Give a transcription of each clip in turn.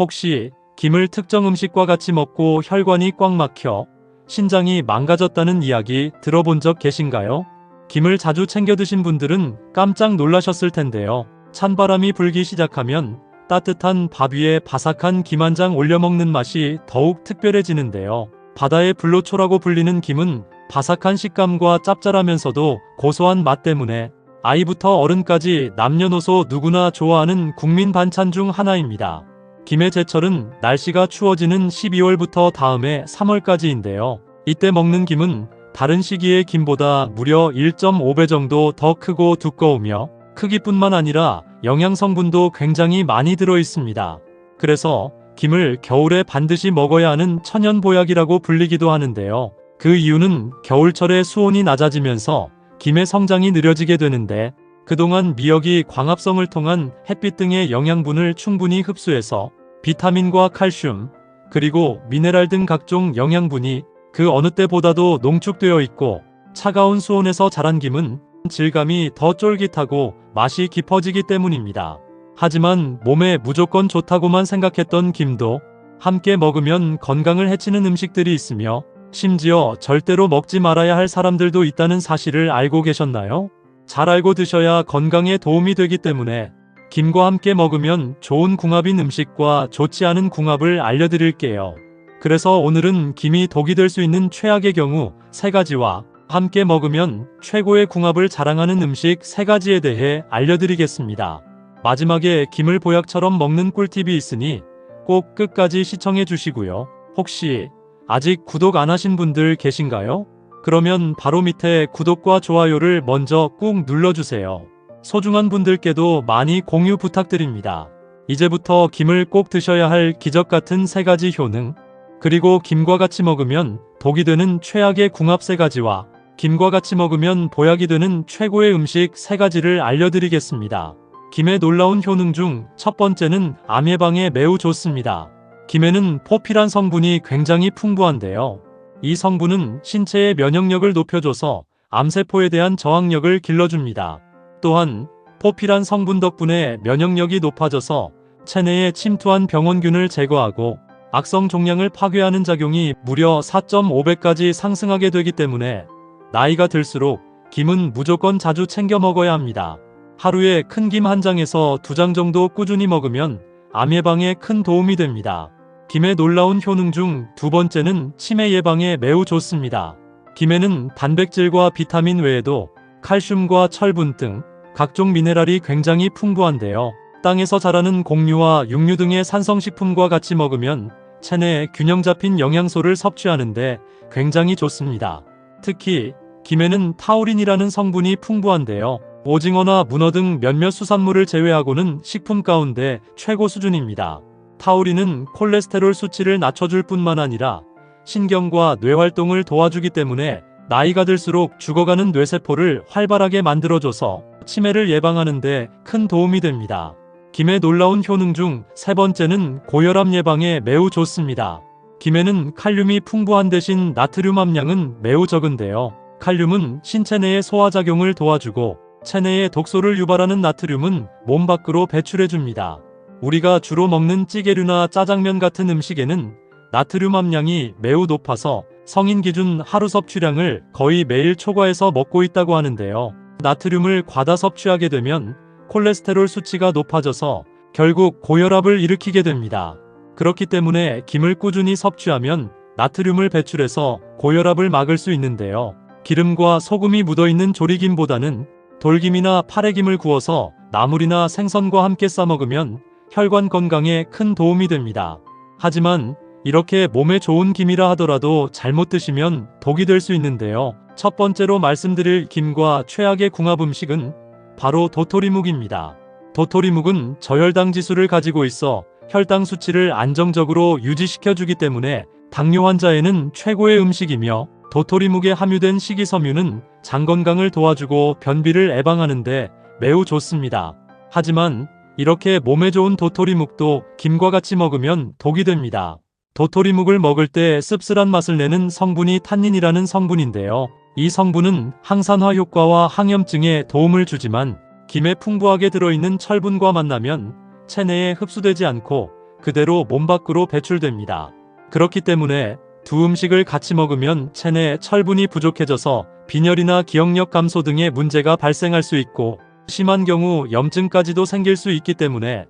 혹시 김을 특정 음식과 같이 먹고 혈관이 꽉 막혀 신장이 망가졌다는 이야기 들어본 적 계신가요? 김을 자주 챙겨 드신 분들은 깜짝 놀라셨을 텐데요. 찬바람이 불기 시작하면 따뜻한 밥 위에 바삭한 김 한 장 올려 먹는 맛이 더욱 특별해지는데요. 바다의 불로초라고 불리는 김은 바삭한 식감과 짭짤하면서도 고소한 맛 때문에 아이부터 어른까지 남녀노소 누구나 좋아하는 국민 반찬 중 하나입니다. 김의 제철은 날씨가 추워지는 12월부터 다음해 3월까지인데요. 이때 먹는 김은 다른 시기의 김보다 무려 1.5배 정도 더 크고 두꺼우며 크기뿐만 아니라 영양 성분도 굉장히 많이 들어 있습니다. 그래서 김을 겨울에 반드시 먹어야 하는 천연보약이라고 불리기도 하는데요. 그 이유는 겨울철에 수온이 낮아지면서 김의 성장이 느려지게 되는데 그동안 미역이 광합성을 통한 햇빛 등의 영양분을 충분히 흡수해서 비타민과 칼슘, 그리고 미네랄 등 각종 영양분이 그 어느 때보다도 농축되어 있고 차가운 수온에서 자란 김은 질감이 더 쫄깃하고 맛이 깊어지기 때문입니다. 하지만 몸에 무조건 좋다고만 생각했던 김도 함께 먹으면 건강을 해치는 음식들이 있으며 심지어 절대로 먹지 말아야 할 사람들도 있다는 사실을 알고 계셨나요? 잘 알고 드셔야 건강에 도움이 되기 때문에 김과 함께 먹으면 좋은 궁합인 음식과 좋지 않은 궁합을 알려드릴게요. 그래서 오늘은 김이 독이 될 수 있는 최악의 경우 3가지와 함께 먹으면 최고의 궁합을 자랑하는 음식 3가지에 대해 알려드리겠습니다. 마지막에 김을 보약처럼 먹는 꿀팁이 있으니 꼭 끝까지 시청해 주시고요. 혹시 아직 구독 안 하신 분들 계신가요? 그러면 바로 밑에 구독과 좋아요를 먼저 꾹 눌러주세요. 소중한 분들께도 많이 공유 부탁드립니다. 이제부터 김을 꼭 드셔야 할 기적같은 3가지 효능, 그리고 김과 같이 먹으면 독이 되는 최악의 궁합 3가지와 김과 같이 먹으면 보약이 되는 최고의 음식 3가지를 알려드리겠습니다. 김의 놀라운 효능 중 첫 번째는 암 예방에 매우 좋습니다. 김에는 포피란 성분이 굉장히 풍부한데요. 이 성분은 신체의 면역력을 높여줘서 암세포에 대한 저항력을 길러줍니다. 또한 포피란 성분 덕분에 면역력이 높아져서 체내에 침투한 병원균을 제거하고 악성 종양을 파괴하는 작용이 무려 4.5배까지 상승하게 되기 때문에 나이가 들수록 김은 무조건 자주 챙겨 먹어야 합니다. 하루에 큰 김 한 장에서 2장 정도 꾸준히 먹으면 암 예방에 큰 도움이 됩니다. 김의 놀라운 효능 중 2번째는 치매 예방에 매우 좋습니다. 김에는 단백질과 비타민 외에도 칼슘과 철분 등 각종 미네랄이 굉장히 풍부한데요. 땅에서 자라는 곡류와 육류 등의 산성식품과 같이 먹으면 체내에 균형 잡힌 영양소를 섭취하는데 굉장히 좋습니다. 특히 김에는 타우린이라는 성분이 풍부한데요. 오징어나 문어 등 몇몇 수산물을 제외하고는 식품 가운데 최고 수준입니다. 타우린은 콜레스테롤 수치를 낮춰줄 뿐만 아니라 신경과 뇌 활동을 도와주기 때문에 나이가 들수록 죽어가는 뇌세포를 활발하게 만들어줘서 치매를 예방하는 데 큰 도움이 됩니다. 김의 놀라운 효능 중 3번째는 고혈압 예방에 매우 좋습니다. 김에는 칼륨이 풍부한 대신 나트륨 함량은 매우 적은데요. 칼륨은 신체 내의 소화작용을 도와주고 체내에 독소를 유발하는 나트륨은 몸 밖으로 배출해줍니다. 우리가 주로 먹는 찌개류나 짜장면 같은 음식에는 나트륨 함량이 매우 높아서 성인 기준 하루 섭취량을 거의 매일 초과해서 먹고 있다고 하는데요. 나트륨을 과다 섭취하게 되면 콜레스테롤 수치가 높아져서 결국 고혈압을 일으키게 됩니다. 그렇기 때문에 김을 꾸준히 섭취하면 나트륨을 배출해서 고혈압을 막을 수 있는데요. 기름과 소금이 묻어있는 조리김보다는 돌김이나 파래김을 구워서 나물이나 생선과 함께 싸먹으면 혈관 건강에 큰 도움이 됩니다. 하지만 이렇게 몸에 좋은 김이라 하더라도 잘못 드시면 독이 될 수 있는데요. 첫 번째로 말씀드릴 김과 최악의 궁합 음식은 바로 도토리묵입니다. 도토리묵은 저혈당 지수를 가지고 있어 혈당 수치를 안정적으로 유지시켜주기 때문에 당뇨 환자에는 최고의 음식이며 도토리묵에 함유된 식이섬유는 장 건강을 도와주고 변비를 예방하는 데 매우 좋습니다. 하지만 이렇게 몸에 좋은 도토리묵도 김과 같이 먹으면 독이 됩니다. 도토리묵을 먹을 때 씁쓸한 맛을 내는 성분이 탄닌이라는 성분인데요. 이 성분은 항산화 효과와 항염증에 도움을 주지만 김에 풍부하게 들어있는 철분과 만나면 체내에 흡수되지 않고 그대로 몸 밖으로 배출됩니다. 그렇기 때문에 두 음식을 같이 먹으면 체내 철분이 부족해져서 빈혈이나 기억력 감소 등의 문제가 발생할 수 있고 심한 경우 염증까지도 생길 수 있기 때문에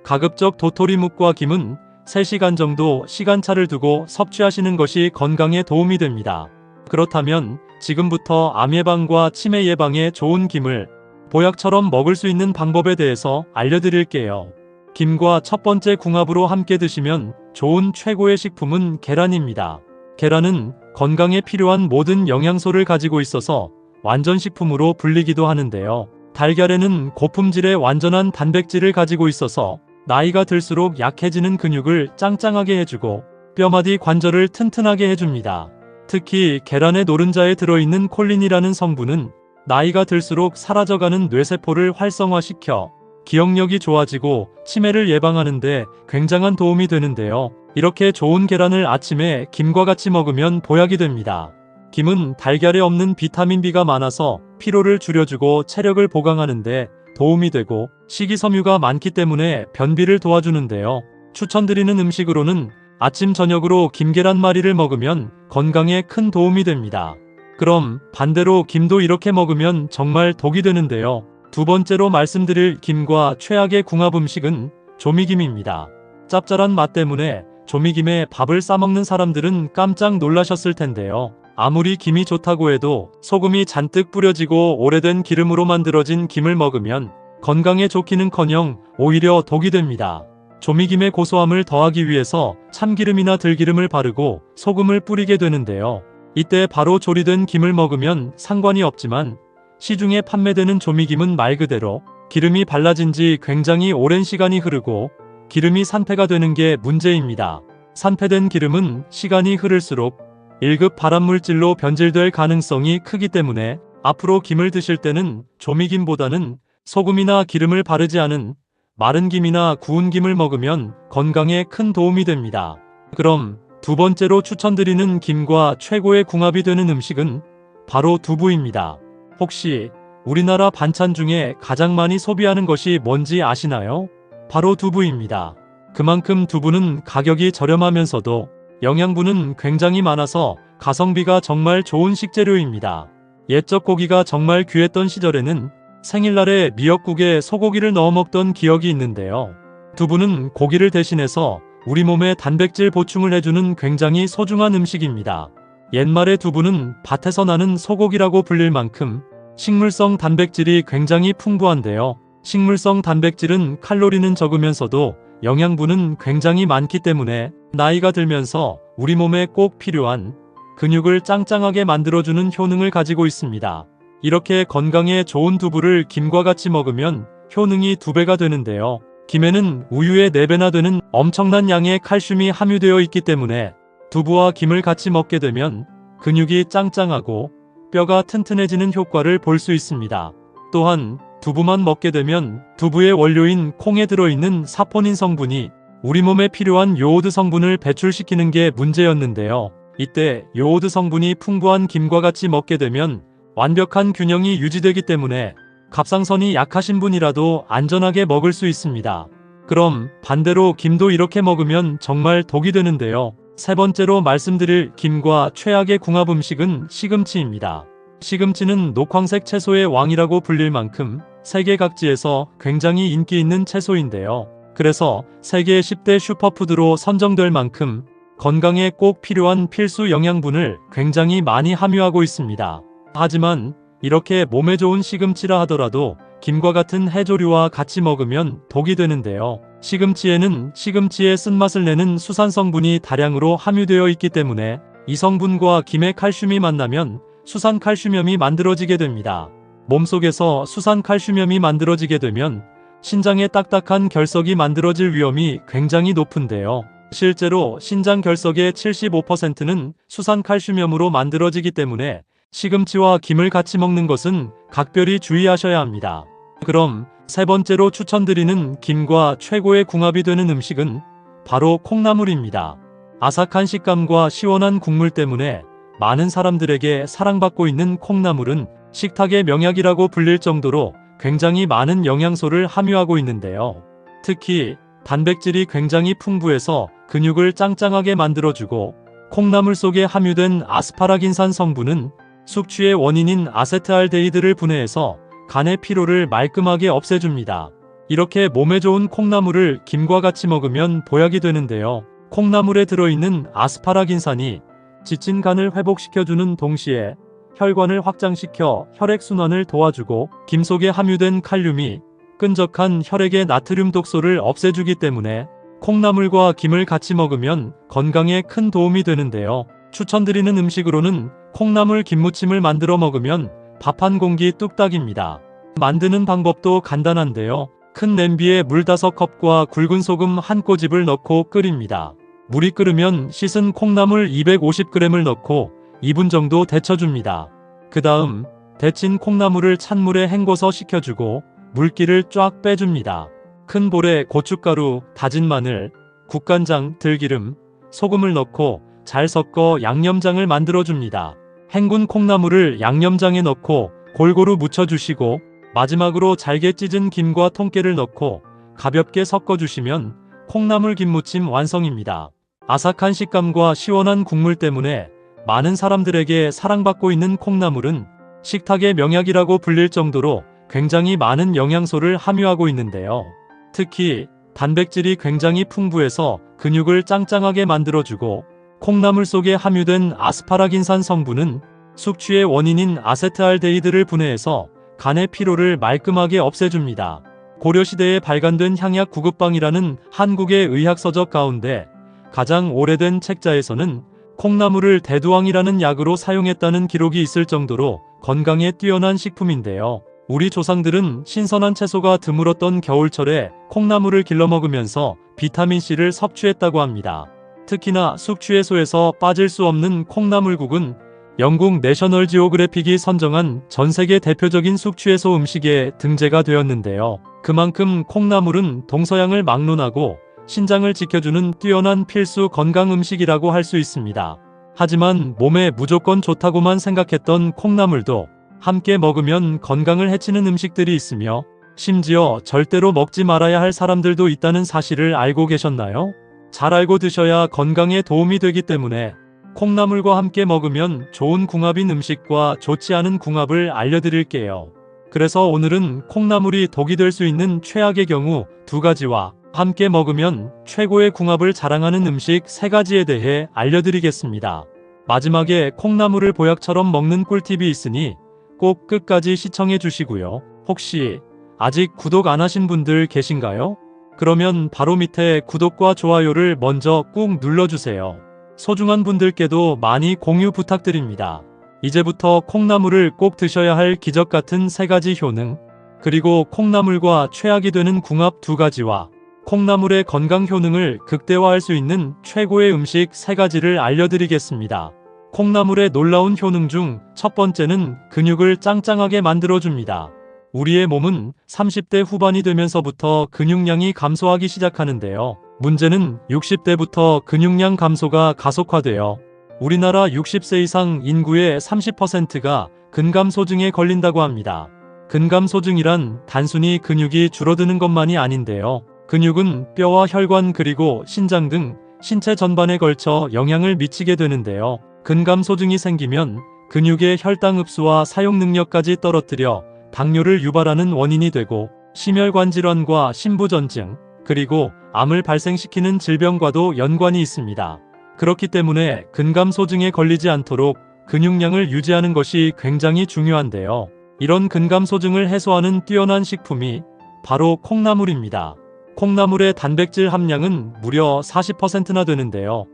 가급적 도토리묵과 김은 3시간 정도 시간차를 두고 섭취하시는 것이 건강에 도움이 됩니다. 그렇다면 지금부터 암 예방과 치매 예방에 좋은 김을 보약처럼 먹을 수 있는 방법에 대해서 알려드릴게요. 김과 첫 번째 궁합으로 함께 드시면 좋은 최고의 식품은 계란입니다. 계란은 건강에 필요한 모든 영양소를 가지고 있어서 완전식품으로 불리기도 하는데요. 달걀에는 고품질의 완전한 단백질을 가지고 있어서 나이가 들수록 약해지는 근육을 짱짱하게 해주고 뼈마디 관절을 튼튼하게 해줍니다. 특히 계란의 노른자에 들어있는 콜린이라는 성분은 나이가 들수록 사라져가는 뇌세포를 활성화시켜 기억력이 좋아지고 치매를 예방하는 데 굉장한 도움이 되는데요. 이렇게 좋은 계란을 아침에 김과 같이 먹으면 보약이 됩니다. 김은 달걀에 없는 비타민 B가 많아서 피로를 줄여주고 체력을 보강하는 데 도움이 되고 식이섬유가 많기 때문에 변비를 도와주는데요. 추천드리는 음식으로는 아침 저녁으로 김계란말이를 먹으면 건강에 큰 도움이 됩니다. 그럼 반대로 김도 이렇게 먹으면 정말 독이 되는데요. 두 번째로 말씀드릴 김과 최악의 궁합 음식은 조미김입니다. 짭짤한 맛 때문에 조미김에 밥을 싸먹는 사람들은 깜짝 놀라셨을 텐데요. 아무리 김이 좋다고 해도 소금이 잔뜩 뿌려지고 오래된 기름으로 만들어진 김을 먹으면 건강에 좋기는커녕 오히려 독이 됩니다. 조미김의 고소함을 더하기 위해서 참기름이나 들기름을 바르고 소금을 뿌리게 되는데요. 이때 바로 조리된 김을 먹으면 상관이 없지만 시중에 판매되는 조미김은 말 그대로 기름이 발라진 지 굉장히 오랜 시간이 흐르고 기름이 산패가 되는 게 문제입니다. 산패된 기름은 시간이 흐를수록 1급 발암물질로 변질될 가능성이 크기 때문에 앞으로 김을 드실 때는 조미김보다는 소금이나 기름을 바르지 않은 마른 김이나 구운 김을 먹으면 건강에 큰 도움이 됩니다. 그럼 두 번째로 추천드리는 김과 최고의 궁합이 되는 음식은 바로 두부입니다. 혹시 우리나라 반찬 중에 가장 많이 소비하는 것이 뭔지 아시나요? 바로 두부입니다. 그만큼 두부는 가격이 저렴하면서도 영양분은 굉장히 많아서 가성비가 정말 좋은 식재료입니다. 옛적 고기가 정말 귀했던 시절에는 생일날에 미역국에 소고기를 넣어 먹던 기억이 있는데요. 두부는 고기를 대신해서 우리 몸에 단백질 보충을 해주는 굉장히 소중한 음식입니다. 옛말에 두부는 밭에서 나는 소고기라고 불릴 만큼 식물성 단백질이 굉장히 풍부한데요. 식물성 단백질은 칼로리는 적으면서도 영양분은 굉장히 많기 때문에 나이가 들면서 우리 몸에 꼭 필요한 근육을 짱짱하게 만들어주는 효능을 가지고 있습니다. 이렇게 건강에 좋은 두부를 김과 같이 먹으면 효능이 2배가 되는데요. 김에는 우유의 4배나 되는 엄청난 양의 칼슘이 함유되어 있기 때문에 두부와 김을 같이 먹게 되면 근육이 짱짱하고 뼈가 튼튼해지는 효과를 볼 수 있습니다. 또한 두부만 먹게 되면 두부의 원료인 콩에 들어있는 사포닌 성분이 우리 몸에 필요한 요오드 성분을 배출시키는 게 문제였는데요. 이때 요오드 성분이 풍부한 김과 같이 먹게 되면 완벽한 균형이 유지되기 때문에 갑상선이 약하신 분이라도 안전하게 먹을 수 있습니다. 그럼 반대로 김도 이렇게 먹으면 정말 독이 되는데요. 세 번째로 말씀드릴 김과 최악의 궁합 음식은 시금치입니다. 시금치는 녹황색 채소의 왕이라고 불릴 만큼 세계 각지에서 굉장히 인기 있는 채소인데요. 그래서 세계 10대 슈퍼푸드로 선정될 만큼 건강에 꼭 필요한 필수 영양분을 굉장히 많이 함유하고 있습니다. 하지만 이렇게 몸에 좋은 시금치라 하더라도 김과 같은 해조류와 같이 먹으면 독이 되는데요. 시금치에는 시금치의 쓴맛을 내는 수산 성분이 다량으로 함유되어 있기 때문에 이 성분과 김의 칼슘이 만나면 수산 칼슘염이 만들어지게 됩니다. 몸속에서 수산 칼슘염이 만들어지게 되면 신장에 딱딱한 결석이 만들어질 위험이 굉장히 높은데요. 실제로 신장 결석의 75%는 수산 칼슘염으로 만들어지기 때문에 시금치와 김을 같이 먹는 것은 각별히 주의하셔야 합니다. 그럼 세 번째로 추천드리는 김과 최고의 궁합이 되는 음식은 바로 콩나물입니다. 아삭한 식감과 시원한 국물 때문에 많은 사람들에게 사랑받고 있는 콩나물은 식탁의 명약이라고 불릴 정도로 굉장히 많은 영양소를 함유하고 있는데요. 특히 단백질이 굉장히 풍부해서 근육을 짱짱하게 만들어주고, 콩나물 속에 함유된 아스파라긴산 성분은 숙취의 원인인 아세트알데히드를 분해해서 간의 피로를 말끔하게 없애줍니다. 이렇게 몸에 좋은 콩나물을 김과 같이 먹으면 보약이 되는데요. 콩나물에 들어있는 아스파라긴산이 지친 간을 회복시켜주는 동시에 혈관을 확장시켜 혈액순환을 도와주고, 김 속에 함유된 칼륨이 끈적한 혈액의 나트륨 독소를 없애주기 때문에 콩나물과 김을 같이 먹으면 건강에 큰 도움이 되는데요. 추천드리는 음식으로는 콩나물 김무침을 만들어 먹으면 밥 한 공기 뚝딱입니다. 만드는 방법도 간단한데요. 큰 냄비에 물 5컵과 굵은 소금 한 꼬집을 넣고 끓입니다. 물이 끓으면 씻은 콩나물 250g을 넣고 2분 정도 데쳐줍니다. 그 다음 데친 콩나물을 찬물에 헹궈서 식혀주고 물기를 쫙 빼줍니다. 큰 볼에 고춧가루, 다진 마늘, 국간장, 들기름, 소금을 넣고 잘 섞어 양념장을 만들어줍니다. 헹군 콩나물을 양념장에 넣고 골고루 묻혀주시고 마지막으로 잘게 찢은 김과 통깨를 넣고 가볍게 섞어주시면 콩나물 김무침 완성입니다. 아삭한 식감과 시원한 국물 때문에 많은 사람들에게 사랑받고 있는 콩나물은 식탁의 명약이라고 불릴 정도로 굉장히 많은 영양소를 함유하고 있는데요. 특히 단백질이 굉장히 풍부해서 근육을 짱짱하게 만들어주고, 콩나물 속에 함유된 아스파라긴산 성분은 숙취의 원인인 아세트알데히드를 분해해서 간의 피로를 말끔하게 없애줍니다. 고려시대에 발간된 향약 구급방이라는 한국의 의학서적 가운데 가장 오래된 책자에서는 콩나물을 대두왕이라는 약으로 사용했다는 기록이 있을 정도로 건강에 뛰어난 식품인데요. 우리 조상들은 신선한 채소가 드물었던 겨울철에 콩나물을 길러 먹으면서 비타민C를 섭취했다고 합니다. 특히나 숙취해소에서 빠질 수 없는 콩나물국은 영국 내셔널 지오그래픽이 선정한 전 세계 대표적인 숙취해소 음식에 등재가 되었는데요. 그만큼 콩나물은 동서양을 막론하고 신장을 지켜주는 뛰어난 필수 건강 음식이라고 할 수 있습니다. 하지만 몸에 무조건 좋다고만 생각했던 콩나물도 함께 먹으면 건강을 해치는 음식들이 있으며, 심지어 절대로 먹지 말아야 할 사람들도 있다는 사실을 알고 계셨나요? 잘 알고 드셔야 건강에 도움이 되기 때문에 콩나물과 함께 먹으면 좋은 궁합인 음식과 좋지 않은 궁합을 알려드릴게요. 그래서 오늘은 콩나물이 독이 될 수 있는 최악의 경우 2가지와 함께 먹으면 최고의 궁합을 자랑하는 음식 3가지에 대해 알려드리겠습니다. 마지막에 콩나물을 보약처럼 먹는 꿀팁이 있으니 꼭 끝까지 시청해 주시고요. 혹시 아직 구독 안 하신 분들 계신가요? 그러면 바로 밑에 구독과 좋아요를 먼저 꾹 눌러주세요. 소중한 분들께도 많이 공유 부탁드립니다. 이제부터 콩나물을 꼭 드셔야 할 기적 같은 3가지 효능, 그리고 콩나물과 최악이 되는 궁합 2가지와 콩나물의 건강 효능을 극대화할 수 있는 최고의 음식 3가지를 알려드리겠습니다. 콩나물의 놀라운 효능 중 첫 번째는 근육을 짱짱하게 만들어줍니다. 우리의 몸은 30대 후반이 되면서부터 근육량이 감소하기 시작하는데요. 문제는 60대부터 근육량 감소가 가속화되어 우리나라 60세 이상 인구의 30%가 근감소증에 걸린다고 합니다. 근감소증이란 단순히 근육이 줄어드는 것만이 아닌데요. 근육은 뼈와 혈관 그리고 신장 등 신체 전반에 걸쳐 영향을 미치게 되는데요. 근감소증이 생기면 근육의 혈당 흡수와 사용 능력까지 떨어뜨려 당뇨를 유발하는 원인이 되고, 심혈관 질환과 신부전증, 그리고 암을 발생시키는 질병과도 연관이 있습니다. 그렇기 때문에 근감소증에 걸리지 않도록 근육량을 유지하는 것이 굉장히 중요한데요. 이런 근감소증을 해소하는 뛰어난 식품이 바로 콩나물입니다. 콩나물의 단백질 함량은 무려 40%나 되는데요.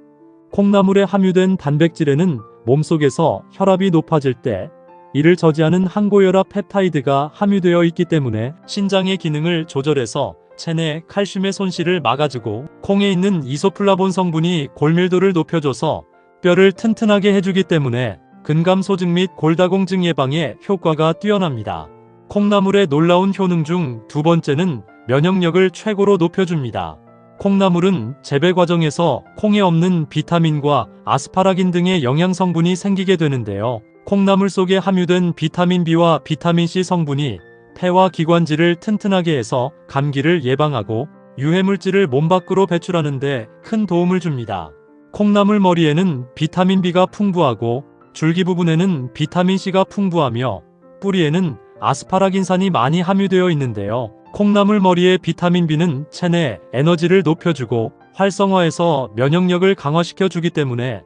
콩나물에 함유된 단백질에는 몸속에서 혈압이 높아질 때 이를 저지하는 항고혈압 펩타이드가 함유되어 있기 때문에 신장의 기능을 조절해서 체내 칼슘의 손실을 막아주고, 콩에 있는 이소플라본 성분이 골밀도를 높여줘서 뼈를 튼튼하게 해주기 때문에 근감소증 및 골다공증 예방에 효과가 뛰어납니다. 콩나물의 놀라운 효능 중 2번째는 면역력을 최고로 높여줍니다. 콩나물은 재배 과정에서 콩에 없는 비타민과 아스파라긴 등의 영양 성분이 생기게 되는데요. 콩나물 속에 함유된 비타민 B와 비타민 C 성분이 폐와 기관지를 튼튼하게 해서 감기를 예방하고 유해물질을 몸 밖으로 배출하는데 큰 도움을 줍니다. 콩나물 머리에는 비타민 B가 풍부하고 줄기 부분에는 비타민 C가 풍부하며 뿌리에는 아스파라긴산이 많이 함유되어 있는데요. 콩나물 머리의 비타민 B는 체내 에너지를 높여주고 활성화해서 면역력을 강화시켜 주기 때문에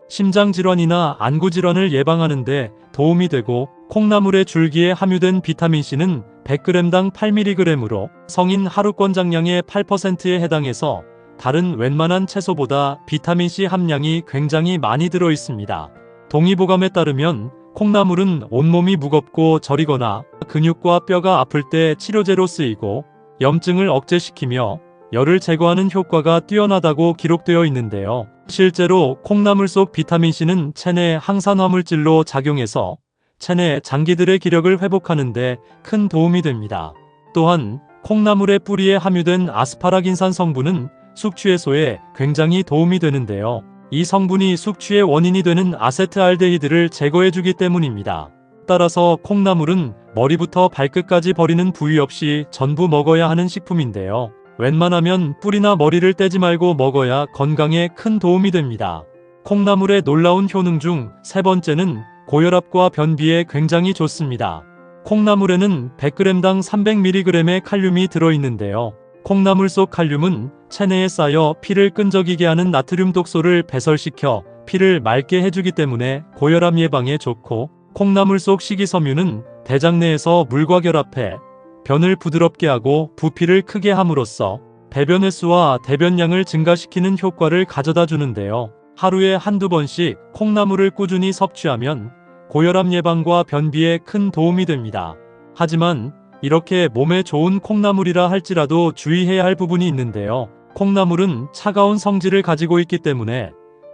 심장질환이나 안구질환을 예방하는 데 도움이 되고, 콩나물의 줄기에 함유된 비타민 C는 100g당 8mg으로 성인 하루 권장량의 8%에 해당해서 다른 웬만한 채소보다 비타민 C 함량이 굉장히 많이 들어 있습니다. 동의보감에 따르면 콩나물은 온몸이 무겁고 저리거나 근육과 뼈가 아플 때 치료제로 쓰이고 염증을 억제시키며 열을 제거하는 효과가 뛰어나다고 기록되어 있는데요. 실제로 콩나물 속 비타민 C는 체내 항산화물질로 작용해서 체내 장기들의 기력을 회복하는 데 큰 도움이 됩니다. 또한 콩나물의 뿌리에 함유된 아스파라긴산 성분은 숙취 해소에 굉장히 도움이 되는데요. 이 성분이 숙취의 원인이 되는 아세트알데히드를 제거해주기 때문입니다. 따라서 콩나물은 머리부터 발끝까지 버리는 부위 없이 전부 먹어야 하는 식품인데요. 웬만하면 뿌리나 머리를 떼지 말고 먹어야 건강에 큰 도움이 됩니다. 콩나물의 놀라운 효능 중 세 번째는 고혈압과 변비에 굉장히 좋습니다. 콩나물에는 100g당 300mg의 칼륨이 들어있는데요. 콩나물 속 칼륨은 체내에 쌓여 피를 끈적이게 하는 나트륨 독소를 배설시켜 피를 맑게 해주기 때문에 고혈압 예방에 좋고, 콩나물 속 식이섬유는 대장 내에서 물과 결합해 변을 부드럽게 하고 부피를 크게 함으로써 배변 횟수와 대변량을 증가시키는 효과를 가져다 주는데요. 하루에 한두 번씩 콩나물을 꾸준히 섭취하면 고혈압 예방과 변비에 큰 도움이 됩니다. 하지만 이렇게 몸에 좋은 콩나물이라 할지라도 주의해야 할 부분이 있는데요. 콩나물은 차가운 성질을 가지고 있기 때문에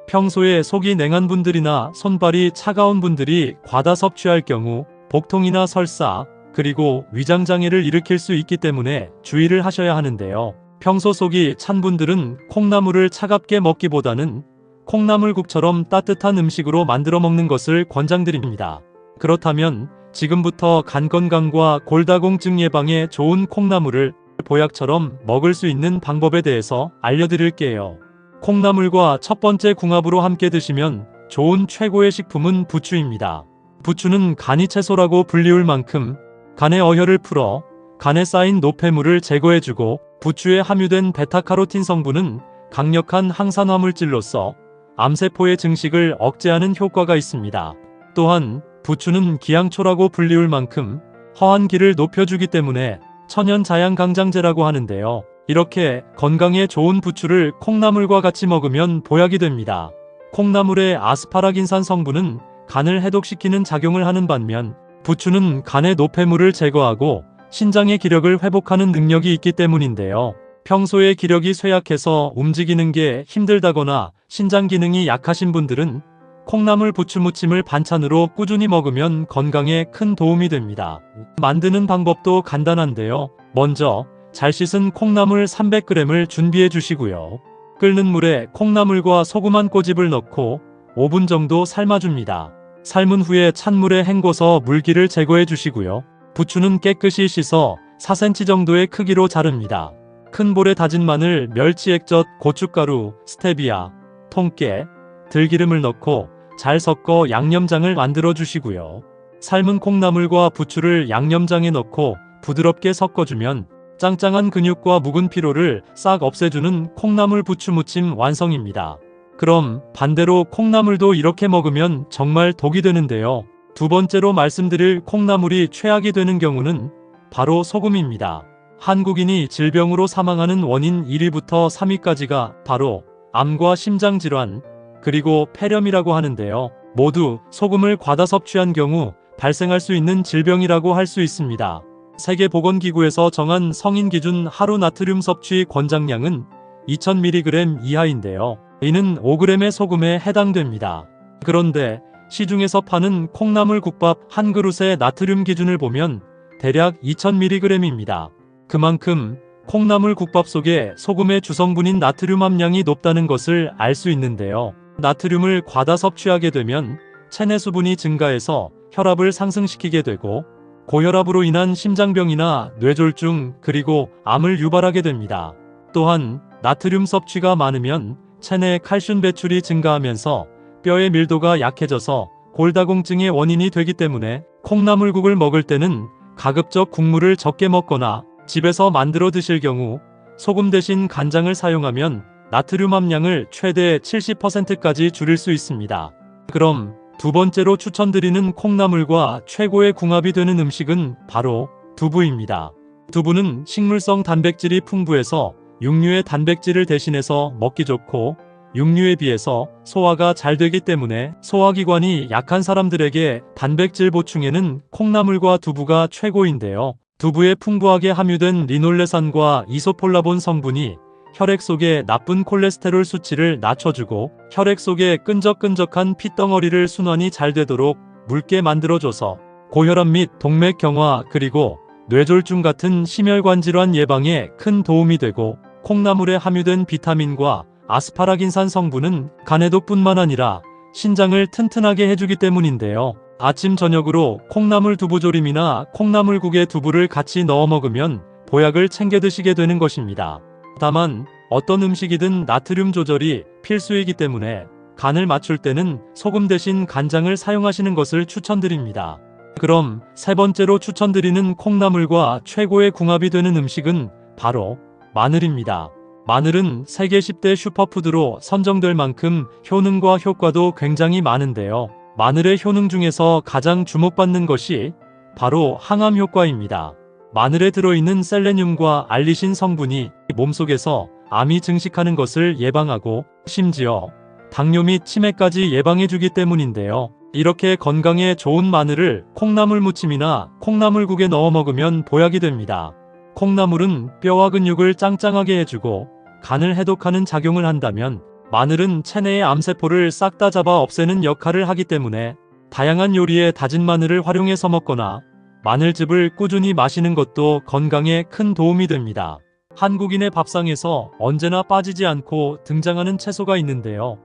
평소에 속이 냉한 분들이나 손발이 차가운 분들이 과다 섭취할 경우 복통이나 설사, 그리고 위장장애를 일으킬 수 있기 때문에 주의를 하셔야 하는데요. 평소 속이 찬 분들은 콩나물을 차갑게 먹기보다는 콩나물국처럼 따뜻한 음식으로 만들어 먹는 것을 권장드립니다. 그렇다면 지금부터 간 건강과 골다공증 예방에 좋은 콩나물을 보약처럼 먹을 수 있는 방법에 대해서 알려드릴게요. 콩나물과 첫 번째 궁합으로 함께 드시면 좋은 최고의 식품은 부추입니다. 부추는 간이 채소라고 불리울 만큼 간의 어혈을 풀어 간에 쌓인 노폐물을 제거해주고, 부추에 함유된 베타카로틴 성분은 강력한 항산화물질로서 암세포의 증식을 억제하는 효과가 있습니다. 또한 부추는 기양초라고 불리울 만큼 허한 기를 높여주기 때문에 천연 자양강장제라고 하는데요. 이렇게 건강에 좋은 부추를 콩나물과 같이 먹으면 보약이 됩니다. 콩나물의 아스파라긴산 성분은 간을 해독시키는 작용을 하는 반면 부추는 간의 노폐물을 제거하고 신장의 기력을 회복하는 능력이 있기 때문인데요. 평소에 기력이 쇠약해서 움직이는 게 힘들다거나 신장 기능이 약하신 분들은 콩나물 부추 무침을 반찬으로 꾸준히 먹으면 건강에 큰 도움이 됩니다. 만드는 방법도 간단한데요. 먼저 잘 씻은 콩나물 300g을 준비해 주시고요. 끓는 물에 콩나물과 소금 한 꼬집을 넣고 5분 정도 삶아줍니다. 삶은 후에 찬물에 헹궈서 물기를 제거해 주시고요. 부추는 깨끗이 씻어 4cm 정도의 크기로 자릅니다. 큰 볼에 다진 마늘, 멸치 액젓, 고춧가루, 스테비아, 통깨, 들기름을 넣고 잘 섞어 양념장을 만들어 주시고요. 삶은 콩나물과 부추를 양념장에 넣고 부드럽게 섞어주면 짱짱한 근육과 묵은 피로를 싹 없애주는 콩나물 부추 무침 완성입니다. 그럼 반대로 콩나물도 이렇게 먹으면 정말 독이 되는데요. 두 번째로 말씀드릴 콩나물이 최악이 되는 경우는 바로 소금입니다. 한국인이 질병으로 사망하는 원인 1위부터 3위까지가 바로 암과 심장질환, 그리고 폐렴이라고 하는데요. 모두 소금을 과다 섭취한 경우 발생할 수 있는 질병이라고 할 수 있습니다. 세계보건기구에서 정한 성인 기준 하루 나트륨 섭취 권장량은 2000mg 이하인데요. 이는 5g의 소금에 해당됩니다. 그런데 시중에서 파는 콩나물 국밥 한 그릇의 나트륨 기준을 보면 대략 2000mg입니다. 그만큼 콩나물 국밥 속에 소금의 주성분인 나트륨 함량이 높다는 것을 알 수 있는데요. 나트륨을 과다 섭취하게 되면 체내 수분이 증가해서 혈압을 상승시키게 되고 고혈압으로 인한 심장병이나 뇌졸중, 그리고 암을 유발하게 됩니다. 또한 나트륨 섭취가 많으면 체내 칼슘 배출이 증가하면서 뼈의 밀도가 약해져서 골다공증의 원인이 되기 때문에 콩나물국을 먹을 때는 가급적 국물을 적게 먹거나 집에서 만들어 드실 경우 소금 대신 간장을 사용하면 나트륨 함량을 최대 70%까지 줄일 수 있습니다. 그럼 두 번째로 추천드리는 콩나물과 최고의 궁합이 되는 음식은 바로 두부입니다. 두부는 식물성 단백질이 풍부해서 육류의 단백질을 대신해서 먹기 좋고 육류에 비해서 소화가 잘 되기 때문에 소화기관이 약한 사람들에게 단백질 보충에는 콩나물과 두부가 최고인데요. 두부에 풍부하게 함유된 리놀레산과 이소폴라본 성분이 혈액 속의 나쁜 콜레스테롤 수치를 낮춰주고 혈액 속의 끈적끈적한 피덩어리를 순환이 잘 되도록 묽게 만들어줘서 고혈압 및 동맥경화 그리고 뇌졸중 같은 심혈관 질환 예방에 큰 도움이 되고 콩나물에 함유된 비타민과 아스파라긴산 성분은 간에도 뿐만 아니라 신장을 튼튼하게 해주기 때문인데요. 아침 저녁으로 콩나물 두부조림이나 콩나물국에 두부를 같이 넣어 먹으면 보약을 챙겨 드시게 되는 것입니다. 다만 어떤 음식이든 나트륨 조절이 필수이기 때문에 간을 맞출 때는 소금 대신 간장을 사용하시는 것을 추천드립니다. 그럼 세 번째로 추천드리는 콩나물과 최고의 궁합이 되는 음식은 바로 마늘입니다. 마늘은 세계 10대 슈퍼푸드로 선정될 만큼 효능과 효과도 굉장히 많은데요. 마늘의 효능 중에서 가장 주목받는 것이 바로 항암 효과입니다. 마늘에 들어있는 셀레늄과 알리신 성분이 몸속에서 암이 증식하는 것을 예방하고 심지어 당뇨 및 치매까지 예방해주기 때문인데요. 이렇게 건강에 좋은 마늘을 콩나물 무침이나 콩나물국에 넣어 먹으면 보약이 됩니다. 콩나물은 뼈와 근육을 짱짱하게 해주고 간을 해독하는 작용을 한다면 마늘은 체내의 암세포를 싹 다 잡아 없애는 역할을 하기 때문에 다양한 요리에 다진 마늘을 활용해서 먹거나 마늘즙을 꾸준히 마시는 것도 건강에 큰 도움이 됩니다. 한국인의 밥상에서 언제나 빠지지 않고 등장하는 채소가 있는데요.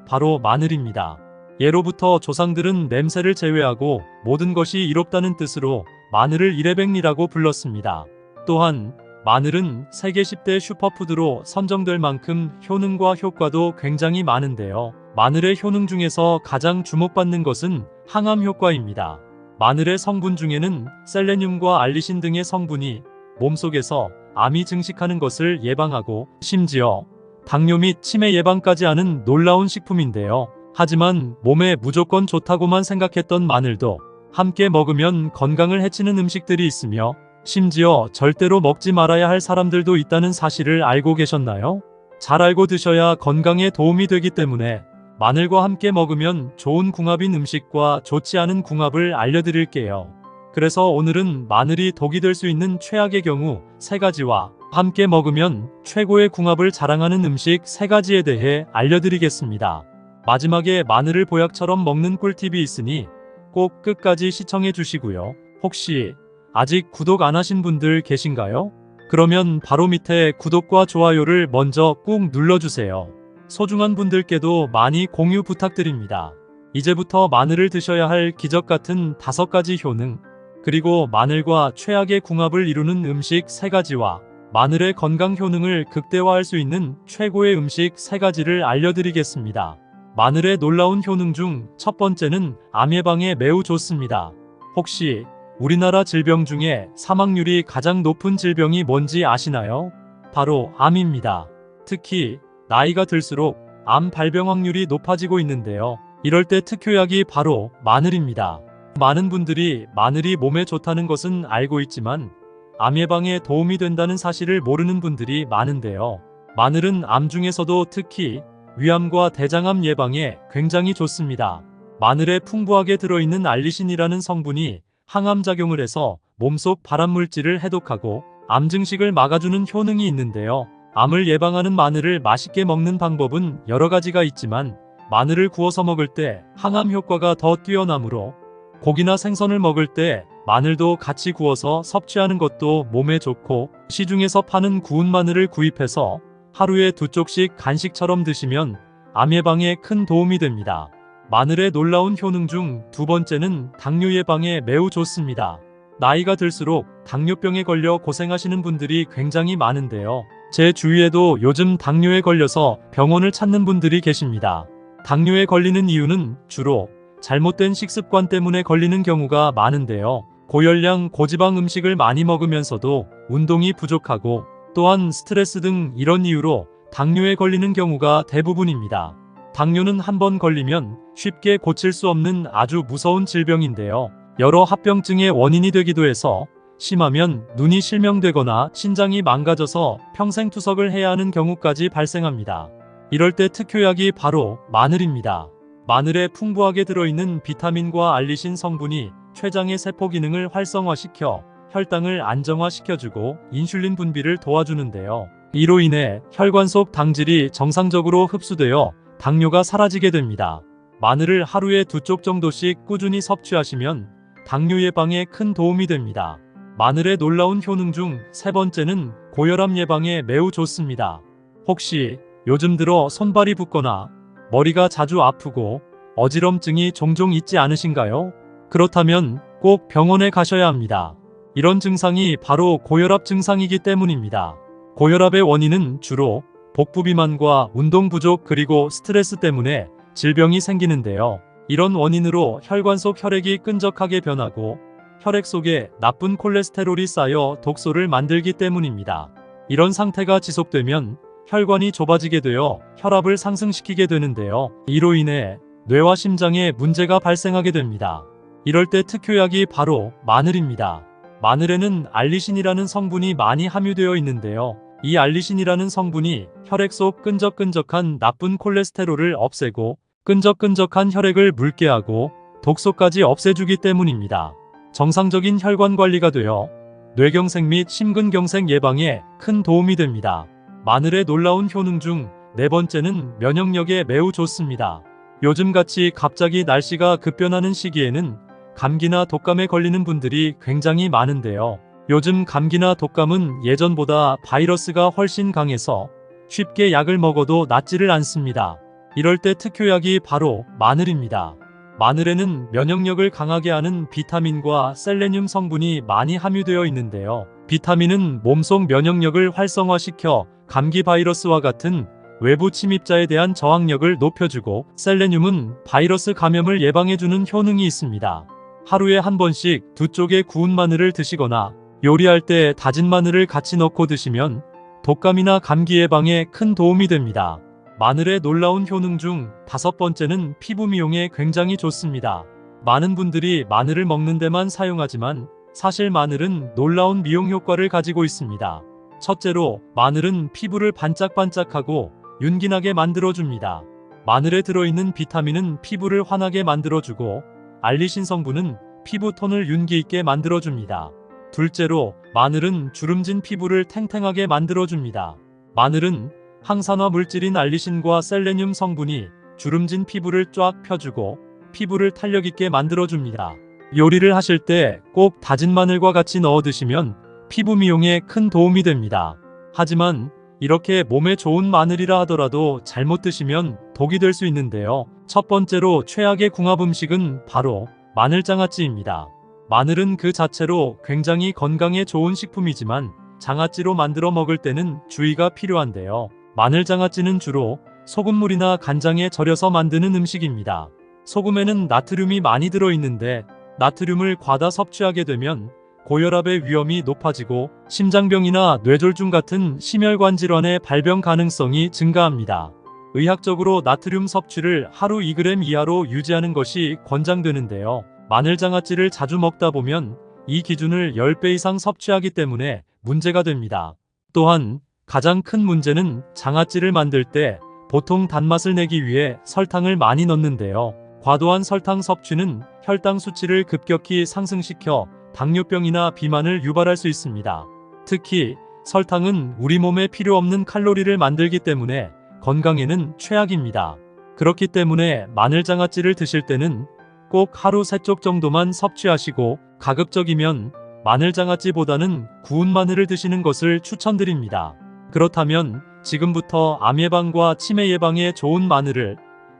바로 마늘입니다. 예로부터 조상들은 냄새를 제외하고 모든 것이 이롭다는 뜻으로 마늘을 이래백리라고 불렀습니다. 또한 마늘은 세계 10대 슈퍼푸드로 선정될 만큼 효능과 효과도 굉장히 많은데요. 마늘의 효능 중에서 가장 주목받는 것은 항암 효과입니다. 마늘의 성분 중에는 셀레늄과 알리신 등의 성분이 몸속에서 암이 증식하는 것을 예방하고 심지어 당뇨 및 치매 예방까지 하는 놀라운 식품인데요. 하지만 몸에 무조건 좋다고만 생각했던 마늘도 함께 먹으면 건강을 해치는 음식들이 있으며 심지어 절대로 먹지 말아야 할 사람들도 있다는 사실을 알고 계셨나요? 잘 알고 드셔야 건강에 도움이 되기 때문에 마늘과 함께 먹으면 좋은 궁합인 음식과 좋지 않은 궁합을 알려드릴게요. 그래서 오늘은 마늘이 독이 될 수 있는 최악의 경우 3가지와 함께 먹으면 최고의 궁합을 자랑하는 음식 3가지에 대해 알려드리겠습니다. 마지막에 마늘을 보약처럼 먹는 꿀팁이 있으니 꼭 끝까지 시청해 주시고요. 혹시 아직 구독 안 하신 분들 계신가요? 그러면 바로 밑에 구독과 좋아요를 먼저 꾹 눌러주세요. 소중한 분들께도 많이 공유 부탁드립니다. 이제부터 마늘을 드셔야 할 기적 같은 5가지 효능, 그리고 마늘과 최악의 궁합을 이루는 음식 3가지와 마늘의 건강 효능을 극대화할 수 있는 최고의 음식 3가지를 알려드리겠습니다. 마늘의 놀라운 효능 중 첫 번째는 암 예방에 매우 좋습니다. 혹시 우리나라 질병 중에 사망률이 가장 높은 질병이 뭔지 아시나요? 바로 암입니다. 특히 나이가 들수록 암 발병 확률이 높아지고 있는데요. 이럴 때 특효약이 바로 마늘입니다. 많은 분들이 마늘이 몸에 좋다는 것은 알고 있지만 암 예방에 도움이 된다는 사실을 모르는 분들이 많은데요. 마늘은 암 중에서도 특히 위암과 대장암 예방에 굉장히 좋습니다. 마늘에 풍부하게 들어있는 알리신이라는 성분이 항암 작용을 해서 몸속 발암물질을 해독하고 암 증식을 막아주는 효능이 있는데요. 암을 예방하는 마늘을 맛있게 먹는 방법은 여러 가지가 있지만 마늘을 구워서 먹을 때 항암 효과가 더 뛰어나므로 고기나 생선을 먹을 때 마늘도 같이 구워서 섭취하는 것도 몸에 좋고 시중에서 파는 구운 마늘을 구입해서 하루에 2쪽씩 간식처럼 드시면 암 예방에 큰 도움이 됩니다. 마늘의 놀라운 효능 중 2번째는 당뇨 예방에 매우 좋습니다. 나이가 들수록 당뇨병에 걸려 고생하시는 분들이 굉장히 많은데요. 제 주위에도 요즘 당뇨에 걸려서 병원을 찾는 분들이 계십니다. 당뇨에 걸리는 이유는 주로 잘못된 식습관 때문에 걸리는 경우가 많은데요. 고열량, 고지방 음식을 많이 먹으면서도 운동이 부족하고 또한 스트레스 등 이런 이유로 당뇨에 걸리는 경우가 대부분입니다. 당뇨는 한번 걸리면 쉽게 고칠 수 없는 아주 무서운 질병인데요. 여러 합병증의 원인이 되기도 해서 심하면 눈이 실명되거나 신장이 망가져서 평생 투석을 해야 하는 경우까지 발생합니다. 이럴 때 특효약이 바로 마늘입니다. 마늘에 풍부하게 들어있는 비타민과 알리신 성분이 췌장의 세포 기능을 활성화시켜 혈당을 안정화시켜주고 인슐린 분비를 도와주는데요. 이로 인해 혈관 속 당질이 정상적으로 흡수되어 당뇨가 사라지게 됩니다. 마늘을 하루에 2쪽 정도씩 꾸준히 섭취하시면 당뇨 예방에 큰 도움이 됩니다. 마늘의 놀라운 효능 중 3번째는 고혈압 예방에 매우 좋습니다. 혹시 요즘 들어 손발이 붓거나 머리가 자주 아프고 어지럼증이 종종 있지 않으신가요? 그렇다면 꼭 병원에 가셔야 합니다. 이런 증상이 바로 고혈압 증상이기 때문입니다. 고혈압의 원인은 주로 복부 비만과 운동 부족 그리고 스트레스 때문에 질병이 생기는데요. 이런 원인으로 혈관 속 혈액이 끈적하게 변하고 혈액 속에 나쁜 콜레스테롤이 쌓여 독소를 만들기 때문입니다. 이런 상태가 지속되면 혈관이 좁아지게 되어 혈압을 상승시키게 되는데요. 이로 인해 뇌와 심장에 문제가 발생하게 됩니다. 이럴 때 특효약이 바로 마늘입니다. 마늘에는 알리신이라는 성분이 많이 함유되어 있는데요. 이 알리신이라는 성분이 혈액 속 끈적끈적한 나쁜 콜레스테롤을 없애고 끈적끈적한 혈액을 묽게 하고 독소까지 없애주기 때문입니다. 정상적인 혈관 관리가 되어 뇌경색 및 심근경색 예방에 큰 도움이 됩니다. 마늘의 놀라운 효능 중 4번째는 면역력에 매우 좋습니다. 요즘같이 갑자기 날씨가 급변하는 시기에는 감기나 독감에 걸리는 분들이 굉장히 많은데요. 요즘 감기나 독감은 예전보다 바이러스가 훨씬 강해서 쉽게 약을 먹어도 낫지를 않습니다. 이럴 때 특효약이 바로 마늘입니다. 마늘에는 면역력을 강하게 하는 비타민과 셀레늄 성분이 많이 함유되어 있는데요. 비타민은 몸속 면역력을 활성화시켜 감기 바이러스와 같은 외부 침입자에 대한 저항력을 높여주고 셀레늄은 바이러스 감염을 예방해주는 효능이 있습니다. 하루에 한 번씩 2쪽의 구운 마늘을 드시거나 요리할 때 다진 마늘을 같이 넣고 드시면 독감이나 감기 예방에 큰 도움이 됩니다. 마늘의 놀라운 효능 중 5번째는 피부 미용에 굉장히 좋습니다. 많은 분들이 마늘을 먹는 데만 사용하지만 사실 마늘은 놀라운 미용 효과를 가지고 있습니다. 첫째로 마늘은 피부를 반짝반짝하고 윤기나게 만들어줍니다. 마늘에 들어있는 비타민은 피부를 환하게 만들어주고 알리신 성분은 피부 톤을 윤기 있게 만들어줍니다. 둘째로 마늘은 주름진 피부를 탱탱하게 만들어줍니다. 마늘은 항산화 물질인 알리신과 셀레늄 성분이 주름진 피부를 쫙 펴주고 피부를 탄력 있게 만들어줍니다. 요리를 하실 때 꼭 다진 마늘과 같이 넣어 드시면 피부 미용에 큰 도움이 됩니다. 하지만 이렇게 몸에 좋은 마늘이라 하더라도 잘못 드시면 독이 될 수 있는데요. 첫 번째로 최악의 궁합 음식은 바로 마늘장아찌입니다. 마늘은 그 자체로 굉장히 건강에 좋은 식품이지만 장아찌로 만들어 먹을 때는 주의가 필요한데요. 마늘장아찌는 주로 소금물이나 간장에 절여서 만드는 음식입니다. 소금에는 나트륨이 많이 들어있는데 나트륨을 과다 섭취하게 되면 고혈압의 위험이 높아지고 심장병이나 뇌졸중 같은 심혈관 질환의 발병 가능성이 증가합니다. 의학적으로 나트륨 섭취를 하루 2g 이하로 유지하는 것이 권장되는데요. 마늘장아찌를 자주 먹다 보면 이 기준을 10배 이상 섭취하기 때문에 문제가 됩니다. 또한 가장 큰 문제는 장아찌를 만들 때 보통 단맛을 내기 위해 설탕을 많이 넣는데요. 과도한 설탕 섭취는 혈당 수치를 급격히 상승시켜 당뇨병이나 비만을 유발할 수 있습니다. 특히 설탕은 우리 몸에 필요 없는 칼로리를 만들기 때문에 건강에는 최악입니다. 그렇기 때문에 마늘장아찌를 드실 때는 꼭 하루 3쪽 정도만 섭취하시고 가급적이면 마늘장아찌보다는 구운 마늘을 드시는 것을 추천드립니다. 그렇다면 지금부터 암 예방과 치매 예방에 좋은 마늘을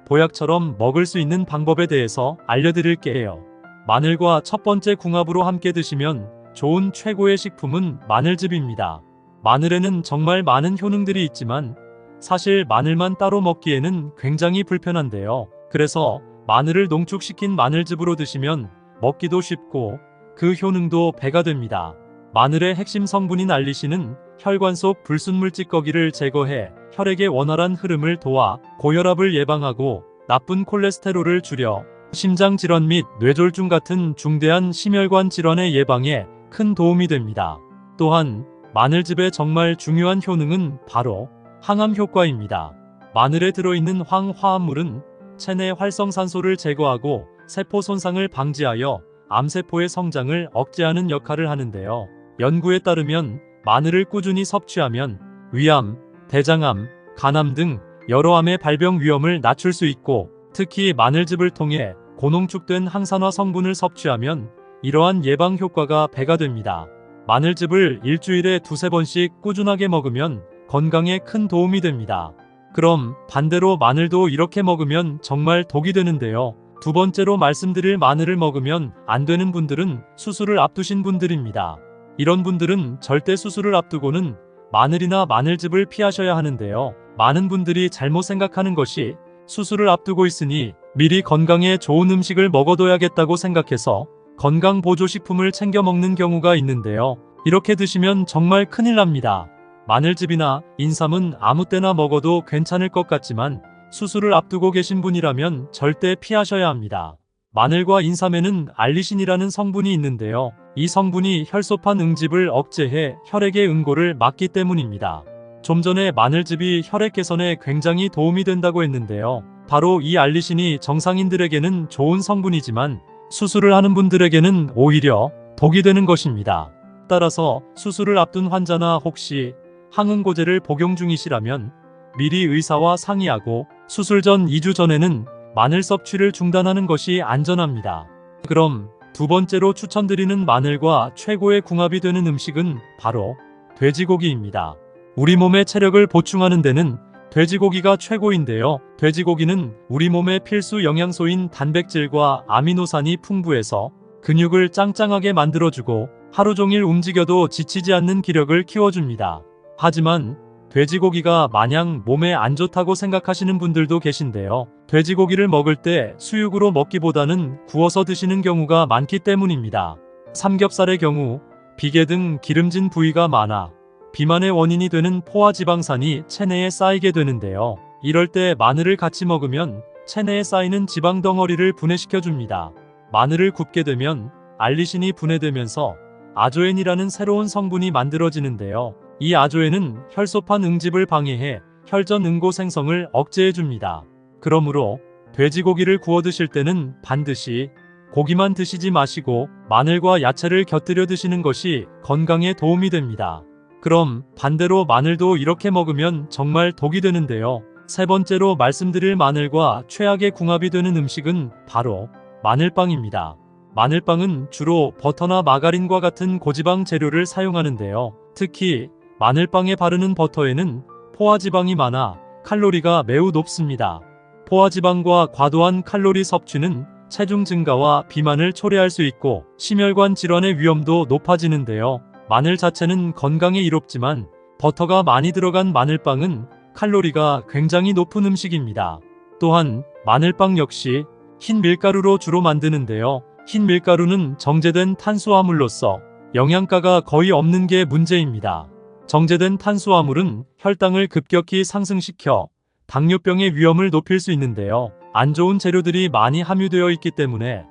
보약처럼 먹을 수 있는 방법에 대해서 알려드릴게요. 마늘과 첫 번째 궁합으로 함께 드시면 좋은 최고의 식품은 마늘즙입니다. 마늘에는 정말 많은 효능들이 있지만 사실 마늘만 따로 먹기에는 굉장히 불편한데요. 그래서 마늘을 농축시킨 마늘즙으로 드시면 먹기도 쉽고 그 효능도 배가 됩니다. 마늘의 핵심 성분인 알리신은 혈관 속 불순물 찌꺼기를 제거해 혈액의 원활한 흐름을 도와 고혈압을 예방하고 나쁜 콜레스테롤을 줄여 심장 질환 및 뇌졸중 같은 중대한 심혈관 질환의 예방에 큰 도움이 됩니다. 또한 마늘즙의 정말 중요한 효능은 바로 항암 효과입니다. 마늘에 들어있는 황화합물은 체내 활성산소를 제거하고 세포 손상을 방지하여 암세포의 성장을 억제하는 역할을 하는데요. 연구에 따르면 마늘을 꾸준히 섭취하면 위암, 대장암, 간암 등 여러 암의 발병 위험을 낮출 수 있고, 특히 마늘즙을 통해 고농축된 항산화 성분을 섭취하면 이러한 예방 효과가 배가 됩니다. 마늘즙을 일주일에 두세 번씩 꾸준하게 먹으면 건강에 큰 도움이 됩니다. 그럼 반대로 마늘도 이렇게 먹으면 정말 독이 되는데요. 두 번째로 말씀드릴 마늘을 먹으면 안 되는 분들은 수술을 앞두신 분들입니다. 이런 분들은 절대 수술을 앞두고는 마늘이나 마늘즙을 피하셔야 하는데요. 많은 분들이 잘못 생각하는 것이 수술을 앞두고 있으니 미리 건강에 좋은 음식을 먹어둬야겠다고 생각해서 건강보조식품을 챙겨 먹는 경우가 있는데요. 이렇게 드시면 정말 큰일 납니다. 마늘즙이나 인삼은 아무 때나 먹어도 괜찮을 것 같지만 수술을 앞두고 계신 분이라면 절대 피하셔야 합니다. 마늘과 인삼에는 알리신이라는 성분이 있는데요. 이 성분이 혈소판 응집을 억제해 혈액의 응고를 막기 때문입니다. 좀 전에 마늘즙이 혈액 개선에 굉장히 도움이 된다고 했는데요. 바로 이 알리신이 정상인들에게는 좋은 성분이지만 수술을 하는 분들에게는 오히려 독이 되는 것입니다. 따라서 수술을 앞둔 환자나 혹시 항응고제를 복용 중이시라면 미리 의사와 상의하고 수술 전 2주 전에는 마늘 섭취를 중단하는 것이 안전합니다. 그럼 두 번째로 추천드리는 마늘과 최고의 궁합이 되는 음식은 바로 돼지고기입니다. 우리 몸의 체력을 보충하는 데는 돼지고기가 최고인데요. 돼지고기는 우리 몸의 필수 영양소인 단백질과 아미노산이 풍부해서 근육을 짱짱하게 만들어주고 하루 종일 움직여도 지치지 않는 기력을 키워줍니다. 하지만 돼지고기가 마냥 몸에 안 좋다고 생각하시는 분들도 계신데요. 돼지고기를 먹을 때 수육으로 먹기보다는 구워서 드시는 경우가 많기 때문입니다. 삼겹살의 경우 비계 등 기름진 부위가 많아 비만의 원인이 되는 포화지방산이 체내에 쌓이게 되는데요. 이럴 때 마늘을 같이 먹으면 체내에 쌓이는 지방 덩어리를 분해시켜줍니다. 마늘을 굽게 되면 알리신이 분해되면서 아조엔이라는 새로운 성분이 만들어지는데요. 이 아조엔은 혈소판 응집을 방해해 혈전 응고 생성을 억제해줍니다. 그러므로 돼지고기를 구워 드실 때는 반드시 고기만 드시지 마시고 마늘과 야채를 곁들여 드시는 것이 건강에 도움이 됩니다. 그럼 반대로 마늘도 이렇게 먹으면 정말 독이 되는데요. 세 번째로 말씀드릴 마늘과 최악의 궁합이 되는 음식은 바로 마늘빵입니다. 마늘빵은 주로 버터나 마가린과 같은 고지방 재료를 사용하는데요. 특히 마늘빵에 바르는 버터에는 포화지방이 많아 칼로리가 매우 높습니다. 포화지방과 과도한 칼로리 섭취는 체중 증가와 비만을 초래할 수 있고 심혈관 질환의 위험도 높아지는데요. 마늘 자체는 건강에 이롭지만 버터가 많이 들어간 마늘빵은 칼로리가 굉장히 높은 음식입니다. 또한 마늘빵 역시 흰 밀가루로 주로 만드는데요. 흰 밀가루는 정제된 탄수화물로서 영양가가 거의 없는 게 문제입니다. 정제된 탄수화물은 혈당을 급격히 상승시켜 당뇨병의 위험을 높일 수 있는데요. 안 좋은 재료들이 많이 함유되어 있기 때문에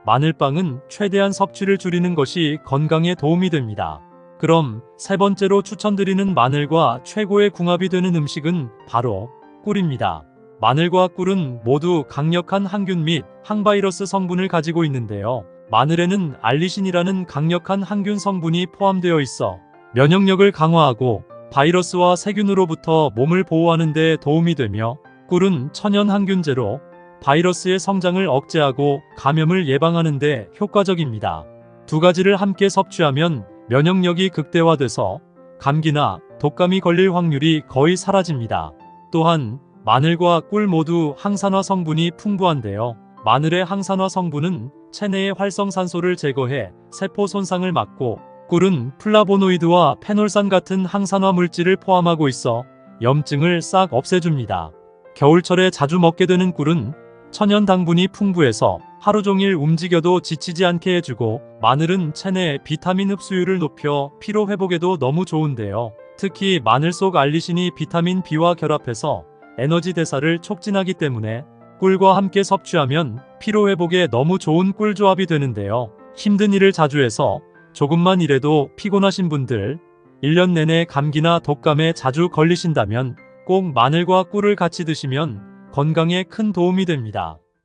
마늘빵은 최대한 섭취를 줄이는 것이 건강에 도움이 됩니다. 그럼 세 번째로 추천드리는 마늘과 최고의 궁합이 되는 음식은 바로 꿀입니다. 마늘과 꿀은 모두 강력한 항균 및 항바이러스 성분을 가지고 있는데요. 마늘에는 알리신이라는 강력한 항균 성분이 포함되어 있어 면역력을 강화하고 바이러스와 세균으로부터 몸을 보호하는 데 도움이 되며, 꿀은 천연 항균제로 바이러스의 성장을 억제하고 감염을 예방하는 데 효과적입니다. 두 가지를 함께 섭취하면 면역력이 극대화돼서 감기나 독감이 걸릴 확률이 거의 사라집니다. 또한 마늘과 꿀 모두 항산화 성분이 풍부한데요. 마늘의 항산화 성분은 체내의 활성산소를 제거해 세포 손상을 막고 꿀은 플라보노이드와 페놀산 같은 항산화 물질을 포함하고 있어 염증을 싹 없애줍니다. 겨울철에 자주 먹게 되는 꿀은 천연 당분이 풍부해서 하루 종일 움직여도 지치지 않게 해주고, 마늘은 체내 비타민 흡수율을 높여 피로 회복에도 너무 좋은데요. 특히 마늘 속 알리신이 비타민 B와 결합해서 에너지 대사를 촉진하기 때문에 꿀과 함께 섭취하면 피로 회복에 너무 좋은 꿀 조합이 되는데요. 힘든 일을 자주 해서 조금만 일해도 피곤하신 분들, 1년 내내 감기나 독감에 자주 걸리신다면 꼭 마늘과 꿀을 같이 드시면 건강에 큰 도움이 됩니다.